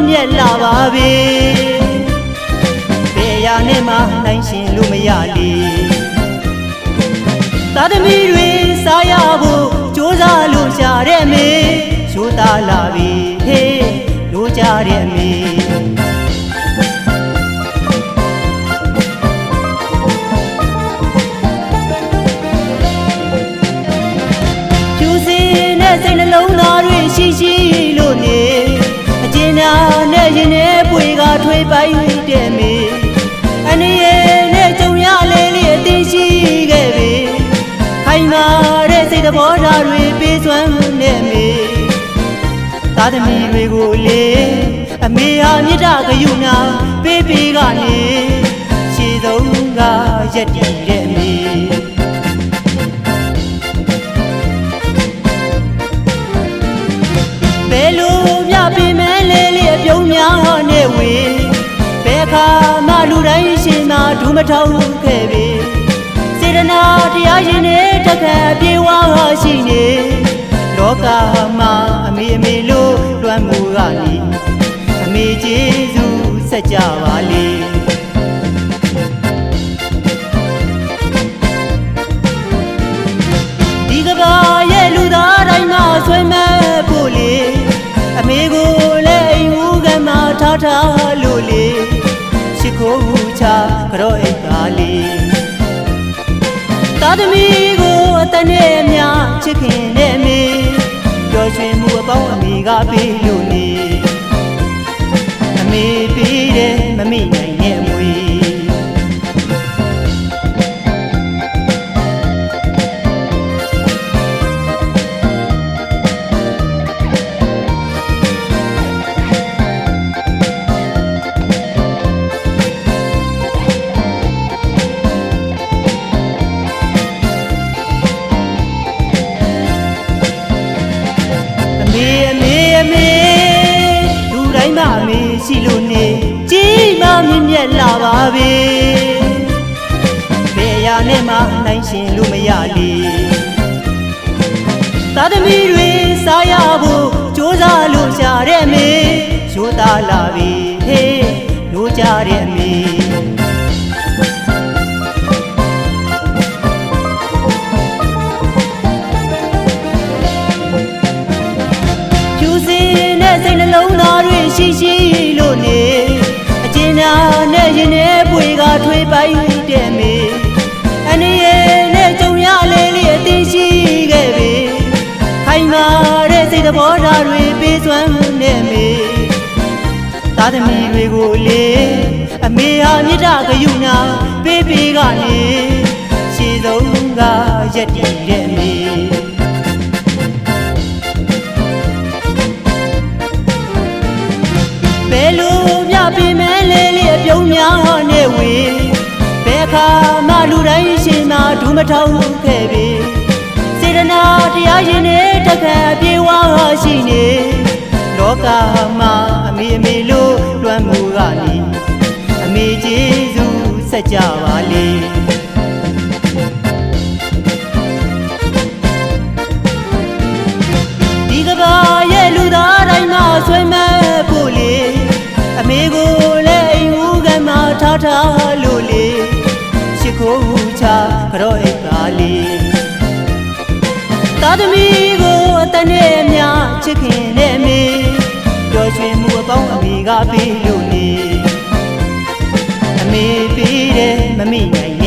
မြတ်လာပါပဲဘယ်ရာနဲ့မှနိုင်ရှင်လို့မရလေသားသမီးတွေစားရဖို့ကြိုးစားလို့ရှာတဲ့မေရိုးသားလာပြီဟေးလို့ကြတဲ့မေဖြူစင်တဲ့စိတ်နှလုံးသားတွေရှိရှိလို့နေအကျဉ်းနာနဲ့ရင်ထဲပွေကထွေးပိုက်တဲ့မေအနေနဲ့ကြုံရလေလေအသိရှိခဲ့ပြီခိုင်မာတဲ့စိတ်သဘောထားတွေပေးစွမ်းနဲ့မေသားသမီးတွေကိုလေအမေဟာမြတ်တာဂယုဏပေးပေးကနေရှေ့ဆုံးကရက်တည်တဲ့မေဘယ်လိုမြပြင်မဲလေလေအပြုံးများနဲ့ဝေဘယ်ခါမှလူတိုင်းရှင်သာဒူးမထောက်ခဲ့ပြီစေတနာတရားရှင်နဲ့တခါပြေဝါရှိနေလောကမှာအမေလို့လွမ်းမှုကနေအမေကျေးဇူးဆက်ကြပါလေဒီကဘာရဲ့လူသားတိုင်းမှာဆွဲမဲ့ဖို့လေအမေကိုလည်းအိမ်ဦးကမှထားထားလို့လေရှိခိုးချကြောအိတ်ပါလေသားသမီးကိုအတနဲ့အများချစ်ခင်တဲ့မေပျော်ရွှင်မှုအပေါင်းအမေကပေးလို့နေအမေပေးတယ်မမိနိုင်တဲ့အမွေလူတိုင်းမှာအမေရှိလို့နေကြီးမမြတ်လာပါပဲဘယ်ရာနဲ့မှနိုင်ရှင်လို့မရလေသားသမီးတွေစားရဖို့ကြိုးစားလို့ရှာတဲ့မေရိုးသားလာပြီဟေးလို့ကြတဲ့မေစိတ်နှလုံးသားတွေရှိရှိလို့နေအကျဉ်းနာနဲ့ရင်ထဲပွေကထွေးပိုက်တဲ့မေအနေနဲ့ကြုံရလေလေအသိရှိခဲ့ပြီခိုင်မာတဲ့စိတ်သဘောထားတွေပေးစွမ်းနဲ့မေသားသမီးတွေကိုလေအမေဟာမြတ်တာဂယုဏပေးပေးကနေရှေ့ဆုံးကရက်တည်တဲ့မေဘယ်လိုမြပြင်မဲလေလေအပြုံးများနဲ့ဝေဘယ်ခါမှလူတိုင်းရှင်သာဒူးမထောက်ခဲ့ပြီစေတနာတရားရှင်နဲ့တခါပြေဝါရှိနေလောကမှာအမေလို့လွမ်းမှုကနေအမေကျေးဇူးဆက်ကြပါလေဒီကဘာရဲ့လူသားတိုင်းမှာဆွဲမဲ့ဖို့လေအမေကိုလည်းအိမ်ဦးကမှထားထားလို့လေရှိခိုးချကြောအိတ်ပါလေသားသမီးကိုအတနဲ့အများချစ်ခင်တဲ့မေပျော်ရွှင်မှုအပေါင်းအမေကပေးလို့နေအမေပေးတယ်မမိနိုင်